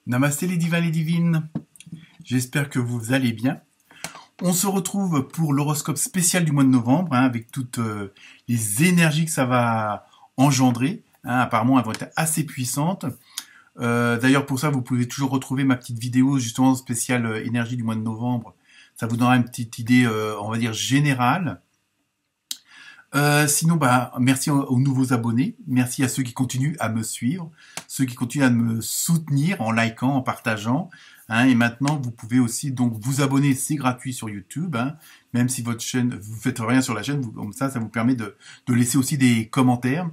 Namasté les divins, les divines. J'espère que vous allez bien. On se retrouve pour l'horoscope spécial du mois de novembre, avec toutes les énergies que ça va engendrer. Apparemment, elles vont être assez puissantes. D'ailleurs, pour ça, vous pouvez toujours retrouver ma petite vidéo justement spéciale énergie du mois de novembre. Ça vous donnera une petite idée, on va dire, générale. Sinon, merci aux nouveaux abonnés. Merci à ceux qui continuent à me suivre, ceux qui continuent à me soutenir en likant, en partageant. Et maintenant, vous pouvez aussi donc vous abonner, c'est gratuit sur YouTube. Même si votre chaîne, vous faites rien sur la chaîne, comme ça vous permet de laisser aussi des commentaires.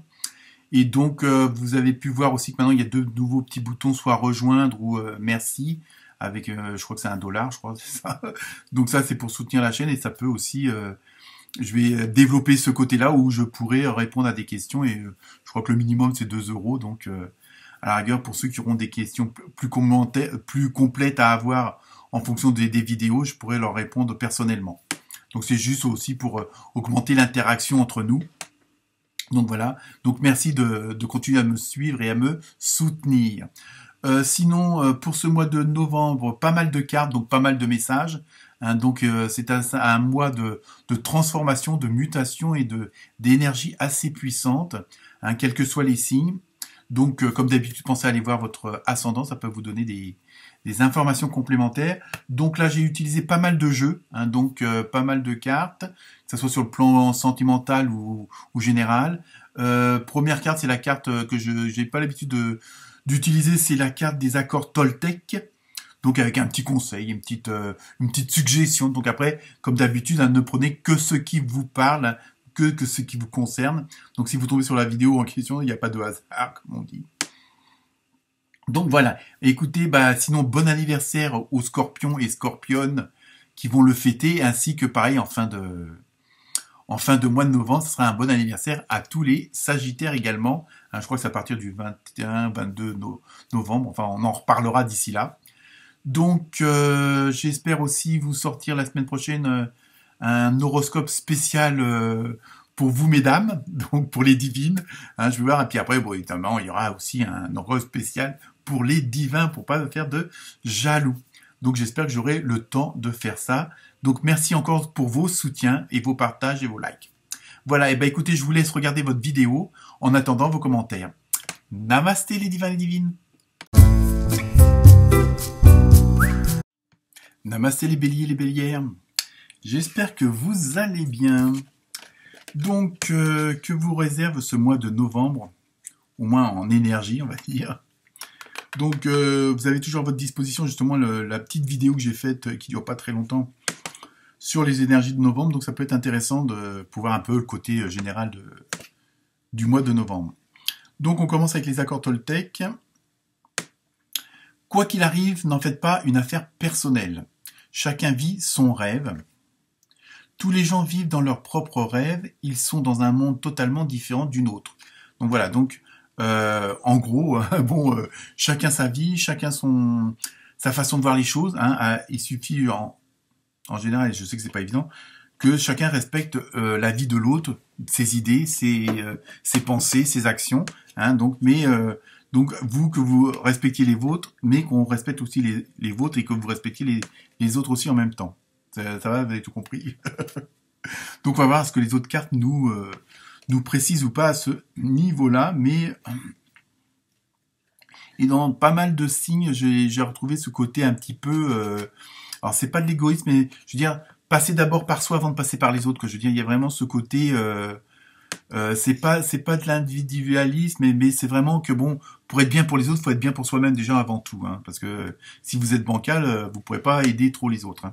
Et donc, vous avez pu voir aussi que maintenant, il y a deux nouveaux petits boutons, soit rejoindre ou merci, avec, je crois que c'est $1, je crois, c'est ça. Donc ça, c'est pour soutenir la chaîne et ça peut aussi... je vais développer ce côté-là où je pourrais répondre à des questions et je crois que le minimum c'est 2 €. Donc à la rigueur, pour ceux qui auront des questions plus complètes à avoir en fonction des vidéos, je pourrais leur répondre personnellement. Donc c'est juste aussi pour augmenter l'interaction entre nous. Donc voilà, donc merci de continuer à me suivre et à me soutenir. Sinon, pour ce mois de novembre, pas mal de cartes, donc pas mal de messages. Donc c'est un mois de transformation, de mutation et d'énergie assez puissante, quels que soient les signes. Donc comme d'habitude, pensez à aller voir votre ascendant, ça peut vous donner des informations complémentaires. Donc là, j'ai utilisé pas mal de jeux, donc pas mal de cartes, que ce soit sur le plan sentimental ou général. Première carte, c'est la carte que je n'ai pas l'habitude d'utiliser, c'est la carte des accords Toltec. Donc avec un petit conseil, une petite suggestion. Donc après, comme d'habitude, ne prenez que ce qui vous parle, que ce qui vous concerne. Donc si vous tombez sur la vidéo en question, il n'y a pas de hasard, comme on dit. Donc voilà. Écoutez, sinon bon anniversaire aux Scorpions et Scorpionnes qui vont le fêter, ainsi que pareil en fin de mois de novembre, ce sera un bon anniversaire à tous les Sagittaires également. Je crois que c'est à partir du 21-22 novembre. Enfin, on en reparlera d'ici là. Donc, j'espère aussi vous sortir la semaine prochaine un horoscope spécial pour vous, mesdames, donc pour les divines. Je vais voir. Et puis après, bon, évidemment, il y aura aussi un horoscope spécial pour les divins, pour pas faire de jaloux. Donc, j'espère que j'aurai le temps de faire ça. Donc, merci encore pour vos soutiens et vos partages et vos likes. Voilà, et écoutez, je vous laisse regarder votre vidéo en attendant vos commentaires. Namasté les divins et les divines. Namasté les béliers et les bélières. J'espère que vous allez bien. Donc, que vous réserve ce mois de novembre, au moins en énergie, on va dire. Donc, vous avez toujours à votre disposition justement la petite vidéo que j'ai faite, qui dure pas très longtemps, sur les énergies de novembre. Donc, ça peut être intéressant de pouvoir un peu le côté général du mois de novembre. Donc, on commence avec les accords Toltec. Quoi qu'il arrive, n'en faites pas une affaire personnelle. Chacun vit son rêve. Tous les gens vivent dans leur propre rêve. Ils sont dans un monde totalement différent du nôtre. Donc voilà, donc en gros, chacun sa vie, chacun sa façon de voir les choses. Il suffit en général, et je sais que c'est pas évident, que chacun respecte la vie de l'autre, ses idées, ses pensées, ses actions. Donc vous, que vous respectiez les vôtres, mais qu'on respecte aussi les vôtres et que vous respectiez les autres aussi en même temps. Ça va, vous avez tout compris. Donc on va voir ce que les autres cartes nous précisent ou pas à ce niveau-là, mais et dans pas mal de signes, j'ai retrouvé ce côté un petit peu... alors c'est pas de l'égoïsme, mais je veux dire, passer d'abord par soi avant de passer par les autres. Je veux dire, il y a vraiment ce côté... c'est pas de l'individualisme, mais c'est vraiment que bon, pour être bien pour les autres, il faut être bien pour soi-même déjà avant tout, parce que si vous êtes bancal, vous pourrez pas aider trop les autres.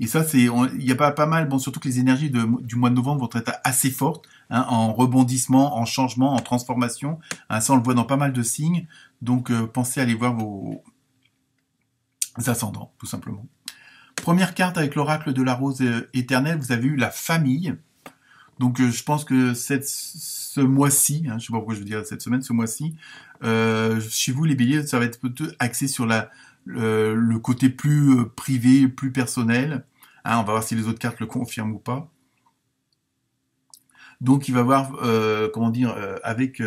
Et ça, il y a pas mal, bon, surtout que les énergies du mois de novembre vont être assez fortes, en rebondissement, en changement, en transformation. Ça, on le voit dans pas mal de signes. Donc, pensez à aller voir vos ascendants, tout simplement. Première carte avec l'oracle de la rose éternelle, vous avez eu la famille. Donc je pense que ce mois-ci, je ne sais pas pourquoi je veux dire cette semaine, ce mois-ci, chez vous les béliers, ça va être plutôt axé sur le côté plus privé, plus personnel. On va voir si les autres cartes le confirment ou pas. Donc il va voir, avec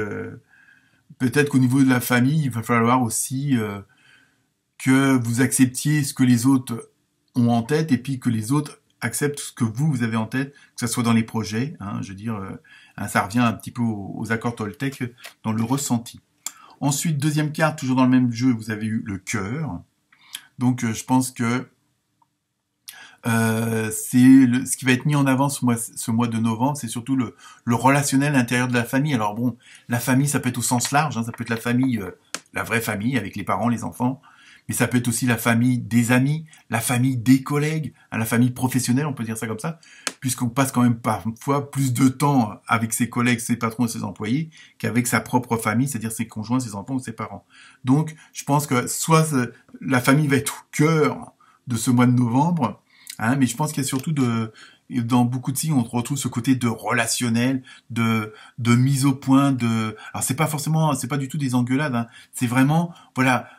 peut-être qu'au niveau de la famille, il va falloir aussi que vous acceptiez ce que les autres ont en tête et puis que les autres acceptent ce que vous avez en tête, que ce soit dans les projets, hein, je veux dire, ça revient un petit peu aux accords Toltec dans le ressenti. Ensuite, deuxième carte, toujours dans le même jeu, vous avez eu le cœur. Donc, je pense que ce qui va être mis en avant ce mois de novembre, c'est surtout le relationnel à l'intérieur de la famille. Alors bon, la famille, ça peut être au sens large, hein, ça peut être la famille, la vraie famille, avec les parents, les enfants, mais ça peut être aussi la famille des amis, la famille des collègues, hein, la famille professionnelle, on peut dire ça comme ça, puisqu'on passe quand même parfois plus de temps avec ses collègues, ses patrons et ses employés qu'avec sa propre famille, c'est-à-dire ses conjoints, ses enfants ou ses parents. Donc, je pense que soit la famille va être au cœur de ce mois de novembre, hein, mais je pense qu'il y a surtout dans beaucoup de signes, on retrouve ce côté de relationnel, de mise au point, alors c'est pas du tout des engueulades, hein, c'est vraiment, voilà,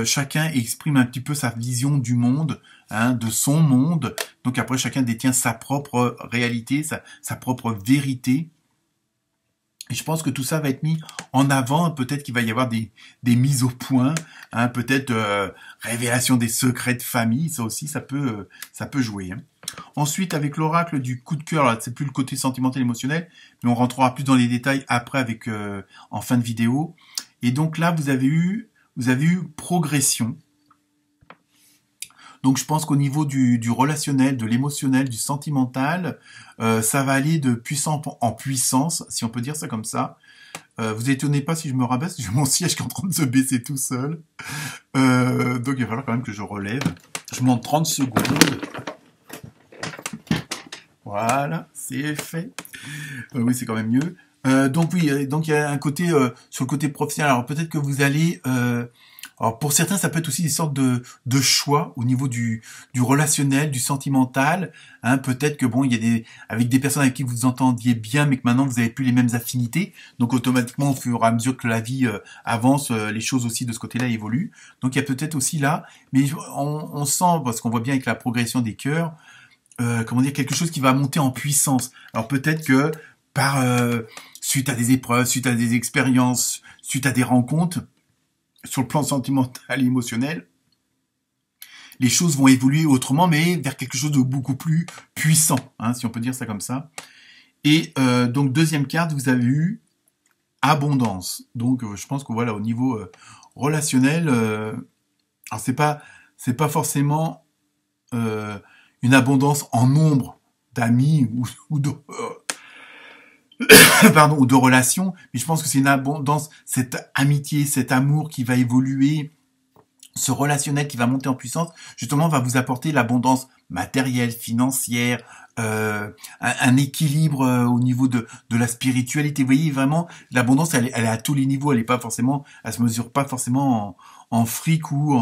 chacun exprime un petit peu sa vision du monde, hein, de son monde, donc après chacun détient sa propre réalité, sa propre vérité. Et je pense que tout ça va être mis en avant. Peut-être qu'il va y avoir des mises au point, hein, peut-être révélation des secrets de famille. Ça aussi, ça peut jouer. Hein. Ensuite, avec l'oracle du coup de cœur, là, c'est plus le côté sentimental émotionnel, mais on rentrera plus dans les détails après avec en fin de vidéo. Et donc là, vous avez eu progression. Donc je pense qu'au niveau du relationnel, de l'émotionnel, du sentimental, ça va aller de puissance en puissance, si on peut dire ça comme ça. Vous étonnez pas si je me rabaisse, j'ai mon siège qui est en train de se baisser tout seul. Donc il va falloir quand même que je relève. Je m'en 30 secondes. Voilà, c'est fait. Oui, c'est quand même mieux. Donc oui, donc il y a un côté sur le côté professionnel. Alors peut-être que vous allez alors pour certains, ça peut être aussi des sortes de choix au niveau du relationnel, du sentimental. Hein, peut-être que bon, il y a avec des personnes avec qui vous entendiez bien, mais que maintenant vous avez plus les mêmes affinités. Donc automatiquement, au fur et à mesure que la vie avance, les choses aussi de ce côté-là évoluent. Donc il y a peut-être aussi là, mais on sent, parce qu'on voit bien avec la progression des cœurs, comment dire, quelque chose qui va monter en puissance. Alors peut-être que suite à des épreuves, suite à des expériences, suite à des rencontres, sur le plan sentimental et émotionnel, les choses vont évoluer autrement, mais vers quelque chose de beaucoup plus puissant, hein, si on peut dire ça comme ça. Et donc, deuxième carte, vous avez eu abondance. Donc, je pense que voilà, au niveau relationnel, alors c'est pas forcément une abondance en nombre d'amis ou de ou de relations, mais je pense que c'est une abondance, cette amitié, cet amour qui va évoluer, ce relationnel qui va monter en puissance, justement va vous apporter l'abondance matérielle, financière, un équilibre au niveau de la spiritualité. Vous voyez, vraiment, l'abondance, elle est à tous les niveaux, elle se mesure pas forcément en fric ou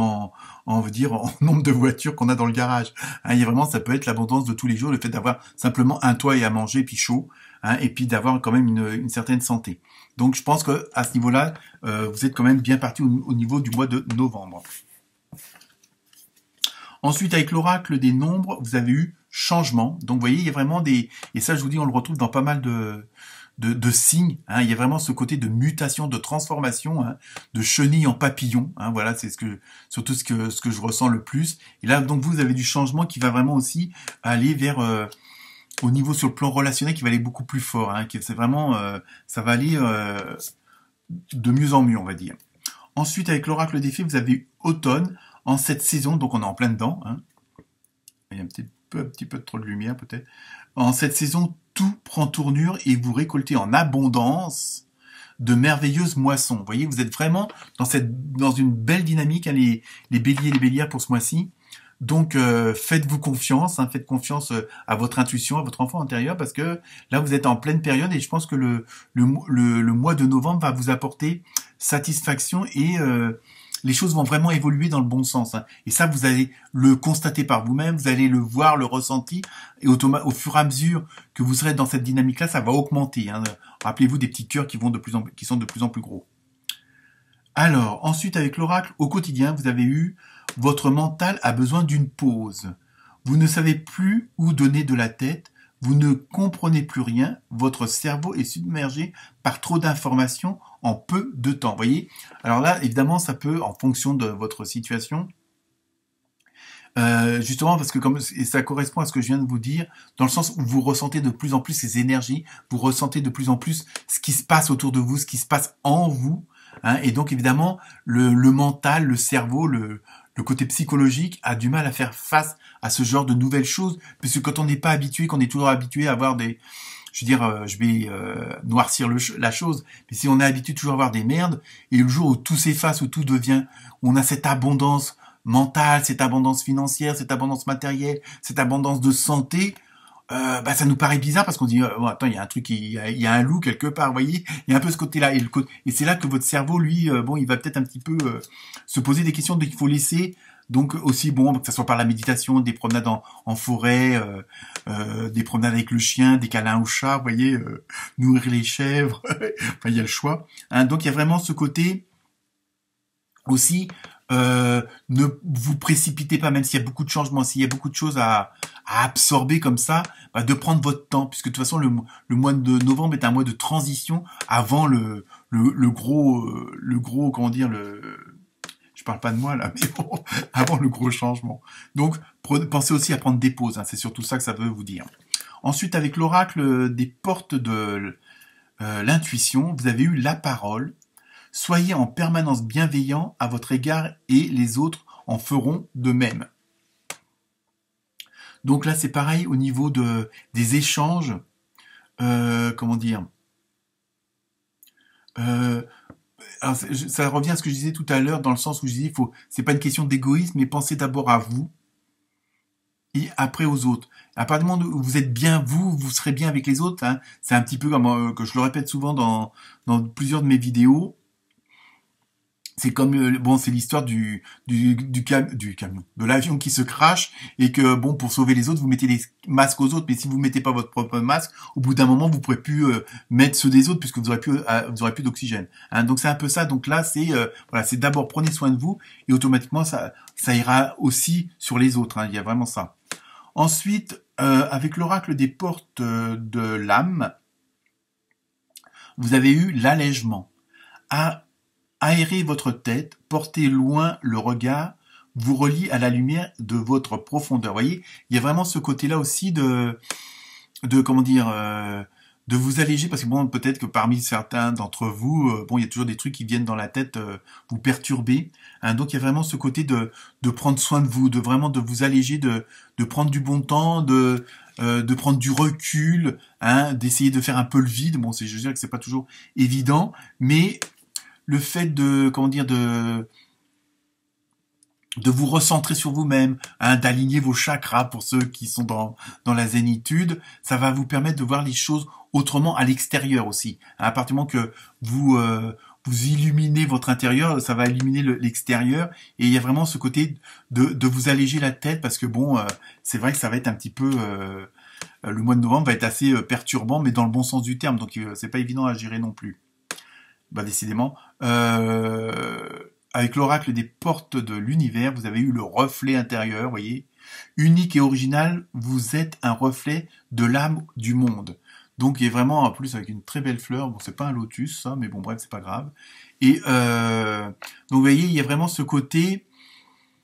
on veut dire, en nombre de voitures qu'on a dans le garage. Hein, il y a vraiment, ça peut être l'abondance de tous les jours, le fait d'avoir simplement un toit et à manger, puis chaud, hein, et puis d'avoir quand même une certaine santé. Donc, je pense que à ce niveau-là, vous êtes quand même bien parti au niveau du mois de novembre. Ensuite, avec l'oracle des nombres, vous avez eu changement. Donc, vous voyez, il y a vraiment et ça, je vous dis, on le retrouve dans pas mal de signes. Hein. Il y a vraiment ce côté de mutation, de transformation, hein, de chenille en papillon. Hein. Voilà, c'est surtout ce que je ressens le plus. Et là, donc, vous avez du changement qui va vraiment aussi aller vers au niveau sur le plan relationnel, qui va aller beaucoup plus fort. Hein. C'est vraiment, ça va aller de mieux en mieux, on va dire. Ensuite, avec l'oracle des fées, vous avez eu automne. En cette saison, donc on est en plein dedans, hein. Il y a un petit peu trop de lumière peut-être. En cette saison, tout prend tournure et vous récoltez en abondance de merveilleuses moissons. Vous voyez, vous êtes vraiment dans une belle dynamique, hein, les béliers et les bélières pour ce mois-ci. Donc faites-vous confiance, hein, faites confiance à votre intuition, à votre enfant intérieur, parce que là vous êtes en pleine période et je pense que le mois de novembre va vous apporter satisfaction et les choses vont vraiment évoluer dans le bon sens. Hein. Et ça, vous allez le constater par vous-même, vous allez le voir, le ressentir, et au fur et à mesure que vous serez dans cette dynamique-là, ça va augmenter. Hein. Rappelez-vous des petits cœurs qui sont de plus en plus gros. Alors, ensuite, avec l'oracle, au quotidien, vous avez eu votre mental a besoin d'une pause. Vous ne savez plus où donner de la tête, vous ne comprenez plus rien, votre cerveau est submergé par trop d'informations en peu de temps. Vous voyez ? Alors là, évidemment, ça peut, en fonction de votre situation, Justement parce que et ça correspond à ce que je viens de vous dire, dans le sens où vous ressentez de plus en plus ces énergies, vous ressentez de plus en plus ce qui se passe autour de vous, ce qui se passe en vous, hein, et donc évidemment le mental, le cerveau, le côté psychologique a du mal à faire face à ce genre de nouvelles choses, puisque quand on n'est pas habitué, qu'on est toujours habitué à avoir je veux dire, je vais noircir la chose, mais si on est habitué toujours à avoir des merdes, et le jour où tout s'efface, où tout devient, où on a cette abondance mentale, cette abondance financière, cette abondance matérielle, cette abondance de santé, bah ça nous paraît bizarre parce qu'on dit bon, attends, il y a un truc, il y a un loup quelque part, vous voyez, il y a un peu ce côté-là, et c'est là que votre cerveau, lui, bon, il va peut-être un petit peu se poser des questions, donc il faut laisser. Donc aussi, bon, que ce soit par la méditation, des promenades en forêt, des promenades avec le chien, des câlins au chat, vous voyez, nourrir les chèvres, enfin il y a le choix. Hein, donc il y a vraiment ce côté aussi, ne vous précipitez pas, même s'il y a beaucoup de changements, s'il y a beaucoup de choses à absorber comme ça, bah, de prendre votre temps, puisque de toute façon le mois de novembre est un mois de transition avant le gros, comment dire, je parle pas de moi là, mais bon, avant le gros changement. Donc, pensez aussi à prendre des pauses, hein, c'est surtout ça que ça veut vous dire. Ensuite, avec l'oracle des portes de l'intuition, vous avez eu la parole. Soyez en permanence bienveillant à votre égard et les autres en feront de même. Donc là, c'est pareil au niveau des échanges. Comment dire alors, ça revient à ce que je disais tout à l'heure, dans le sens où je disais, c'est pas une question d'égoïsme, mais pensez d'abord à vous et après aux autres. À partir du moment où vous êtes bien vous serez bien avec les autres. Hein. C'est un petit peu comme que je le répète souvent dans plusieurs de mes vidéos. C'est comme bon, c'est l'histoire du camion, de l'avion qui se crache et que bon, pour sauver les autres, vous mettez les masques aux autres, mais si vous mettez pas votre propre masque, au bout d'un moment, vous pourrez plus mettre ceux des autres puisque vous aurez plus d'oxygène. Hein, donc c'est un peu ça. Donc là, c'est voilà, c'est d'abord prenez soin de vous et automatiquement ça ira aussi sur les autres. Hein, il y a vraiment ça. Ensuite, avec l'oracle des portes de l'âme, vous avez eu l'allègement. Aérez votre tête, portez loin le regard, vous relie à la lumière de votre profondeur. Vous voyez, il y a vraiment ce côté-là aussi de comment dire, de vous alléger, parce que bon, peut-être que parmi certains d'entre vous, bon, il y a toujours des trucs qui viennent dans la tête vous perturber. Hein, donc il y a vraiment ce côté de prendre soin de vous, de vraiment de vous alléger, de prendre du bon temps, de prendre du recul, hein, d'essayer de faire un peu le vide. Bon, je veux dire que c'est pas toujours évident, mais le fait de, comment dire, de vous recentrer sur vous-même, hein, d'aligner vos chakras pour ceux qui sont dans la zénitude, ça va vous permettre de voir les choses autrement à l'extérieur aussi. À partir du moment que vous illuminez votre intérieur, ça va illuminer l'extérieur, et il y a vraiment ce côté de vous alléger la tête, parce que bon, c'est vrai que ça va être un petit peu le mois de novembre va être assez perturbant, mais dans le bon sens du terme, donc c'est pas évident à gérer non plus. Bah décidément, avec l'oracle des portes de l'univers, vous avez eu le reflet intérieur, vous voyez, unique et original, vous êtes un reflet de l'âme du monde. Donc il est vraiment en plus avec une très belle fleur, bon c'est pas un lotus ça, mais bon bref c'est pas grave. Et donc vous voyez, il y a vraiment ce côté,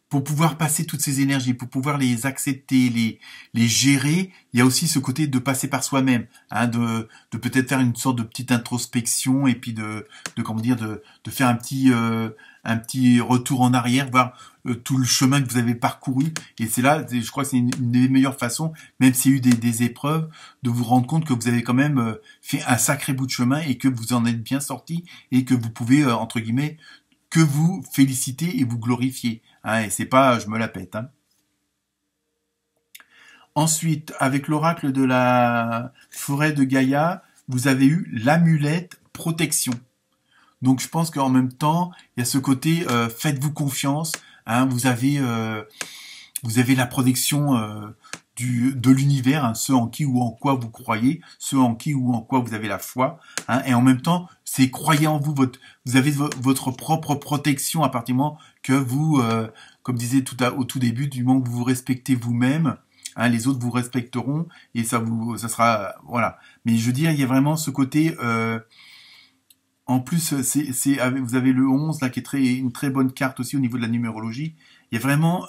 pour pouvoir passer toutes ces énergies, pour pouvoir les accepter, les gérer, il y a aussi ce côté de passer par soi-même, hein, de peut-être faire une sorte de petite introspection et puis de comment dire, de faire un petit retour en arrière, voir tout le chemin que vous avez parcouru. Et c'est là, je crois que c'est une des meilleures façons, même s'il y a eu des épreuves, de vous rendre compte que vous avez quand même fait un sacré bout de chemin et que vous en êtes bien sorti et que vous pouvez, entre guillemets, que vous féliciter et vous glorifier. Hein, et c'est pas je me la pète. Hein. Ensuite, avec l'oracle de la forêt de Gaïa, vous avez eu l'amulette protection. Donc je pense qu'en même temps, il y a ce côté faites-vous confiance. Hein, vous avez la protection de l'univers, hein, ce en qui ou en quoi vous croyez, ce en qui ou en quoi vous avez la foi, hein, et en même temps, c'est croyez en vous, vous avez votre propre protection à partir du moment que vous, comme disait au tout début, du moment que vous vous respectez vous-même, hein, les autres vous respecteront et ça sera voilà. Mais je veux dire, il y a vraiment ce côté. En plus, vous avez le 11 là qui est une très bonne carte aussi au niveau de la numérologie. Il y a vraiment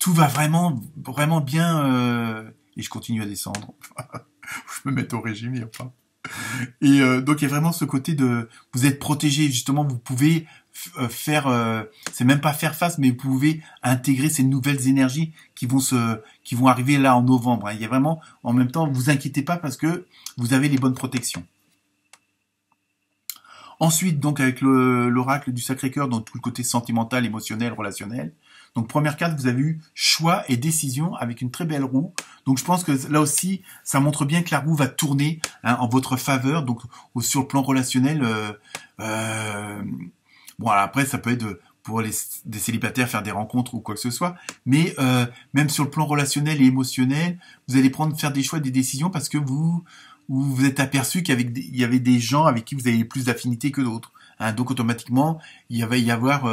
tout va vraiment, vraiment bien, et je continue à descendre. Je me mets au régime, il y a pas. Et donc il y a vraiment ce côté de, vous êtes protégé, justement, vous pouvez faire, c'est même pas faire face, mais vous pouvez intégrer ces nouvelles énergies qui vont arriver là en novembre. Hein. Il y a vraiment, en même temps, vous inquiétez pas parce que vous avez les bonnes protections. Ensuite, donc, avec l'oracle du Sacré-Cœur, donc tout le côté sentimental, émotionnel, relationnel. Donc, première carte, vous avez eu choix et décision avec une très belle roue. Donc, je pense que là aussi, ça montre bien que la roue va tourner hein, en votre faveur. Donc, sur le plan relationnel, bon, alors après, ça peut être pour des célibataires faire des rencontres ou quoi que ce soit. Mais même sur le plan relationnel et émotionnel, vous allez faire des choix et des décisions parce que vous vous êtes aperçu qu'il y avait des gens avec qui vous avez plus d'affinité que d'autres. Hein, donc automatiquement, il va y avoir,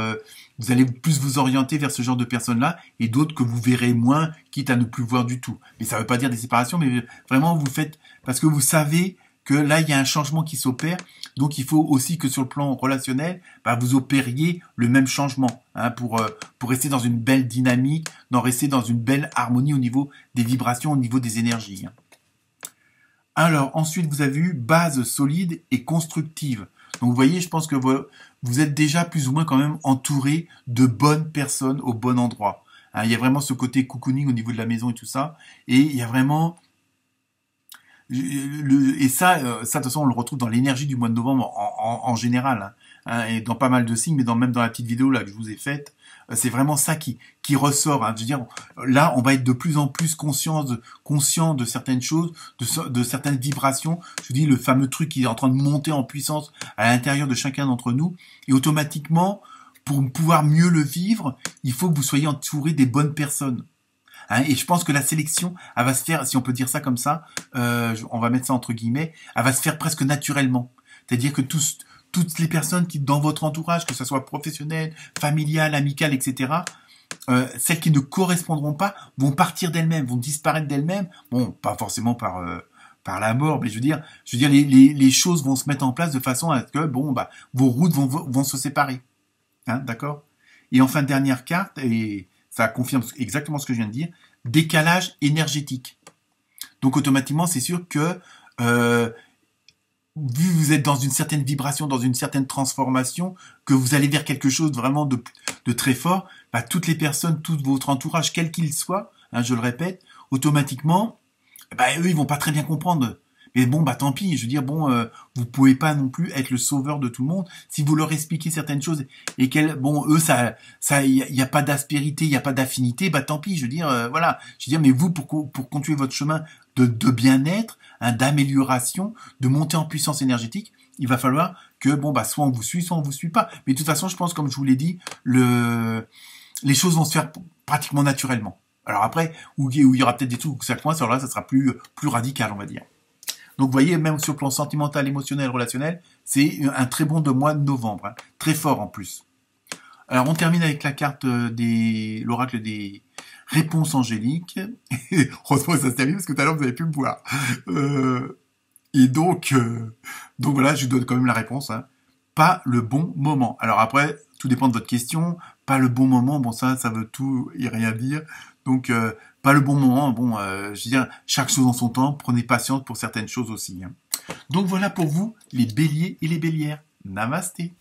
vous allez plus vous orienter vers ce genre de personnes-là et d'autres que vous verrez moins, quitte à ne plus voir du tout. Mais ça ne veut pas dire des séparations, mais vraiment vous faites parce que vous savez que là il y a un changement qui s'opère. Donc il faut aussi que sur le plan relationnel, vous opériez le même changement hein, pour rester dans une belle dynamique, rester dans une belle harmonie au niveau des vibrations, au niveau des énergies. Hein. Alors, ensuite, vous avez eu base solide et constructive. Donc, vous voyez, je pense que vous êtes déjà plus ou moins quand même entouré de bonnes personnes au bon endroit. Hein, il y a vraiment ce côté cocooning au niveau de la maison et tout ça. Et il y a vraiment... Et ça, de toute façon, on le retrouve dans l'énergie du mois de novembre en général. Hein, et dans pas mal de signes, mais même dans la petite vidéo là que je vous ai faite, c'est vraiment ça qui ressort. Hein. Je veux dire, là, on va être de plus en plus conscient de certaines choses, de certaines vibrations. Je vous dis, le fameux truc qui est en train de monter en puissance à l'intérieur de chacun d'entre nous. Et automatiquement, pour pouvoir mieux le vivre, il faut que vous soyez entouré des bonnes personnes. Hein, et je pense que la sélection, elle va se faire, si on peut dire ça comme ça, on va mettre ça entre guillemets, elle va se faire presque naturellement. C'est-à-dire que toutes les personnes qui, dans votre entourage, que ce soit professionnel, familial, amical, etc., celles qui ne correspondront pas vont partir d'elles-mêmes, vont disparaître d'elles-mêmes. Bon, pas forcément par la mort, mais je veux dire, les choses vont se mettre en place de façon à ce que, vos routes vont se séparer. Hein, d'accord ? Et enfin, dernière carte, et ça confirme exactement ce que je viens de dire, décalage énergétique. Donc, automatiquement, c'est sûr que vu que vous êtes dans une certaine vibration, dans une certaine transformation, que vous allez vers quelque chose vraiment de très fort, toutes les personnes, tout votre entourage, quel qu'il soit, hein, je le répète, automatiquement, eux, ils vont pas très bien comprendre. Mais bon, tant pis, je veux dire, vous pouvez pas non plus être le sauveur de tout le monde. Si vous leur expliquez certaines choses et eux, il y a pas d'aspérité, il y a pas d'affinité, tant pis, je veux dire, voilà. Je veux dire, mais vous, pour continuer votre chemin de bien-être, hein, d'amélioration, de montée en puissance énergétique, il va falloir que, soit on vous suit, soit on vous suit pas. Mais de toute façon, je pense, comme je vous l'ai dit, les choses vont se faire pratiquement naturellement. Alors après, où il y aura peut-être des trucs où ça coince, alors là, ça sera plus radical, on va dire. Donc, vous voyez, même sur le plan sentimental, émotionnel, relationnel, c'est un très bon mois de novembre. Hein, très fort, en plus. Alors, on termine avec la carte l'oracle des réponses angéliques. Heureusement que ça se termine, parce que tout à l'heure, vous avez pu me voir. Et donc voilà, je vous donne quand même la réponse. Hein. Pas le bon moment. Alors après, tout dépend de votre question. Pas le bon moment, ça veut tout et rien dire. Donc, pas le bon moment. Je veux dire, chaque chose en son temps. Prenez patience pour certaines choses aussi. Hein. Donc voilà pour vous, les béliers et les bélières. Namasté.